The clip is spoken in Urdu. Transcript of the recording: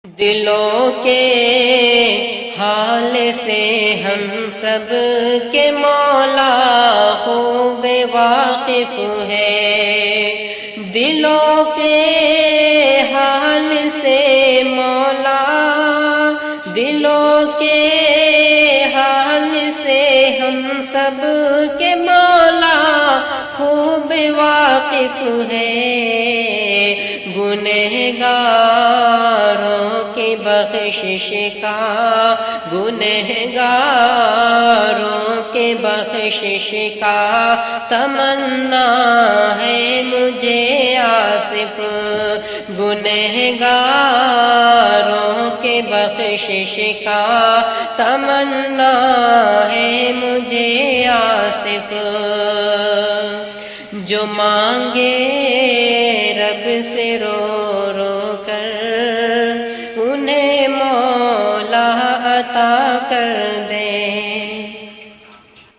دلوں کے حال سے ہم سب کے مولا خوب واقف ہے، دلوں کے حال سے مولا، دلوں کے حال سے ہم سب کے مولا خوب واقف ہے، گنہگاروں کی بخشش کا، گنہگاروں کی بخشش کا تمنا ہے مجھے آصف، گنہگاروں کی بخشش کا تمنا ہے مجھے آصف، جو مانگے رب سے رو رو کر انہیں مولا عطا کر دے،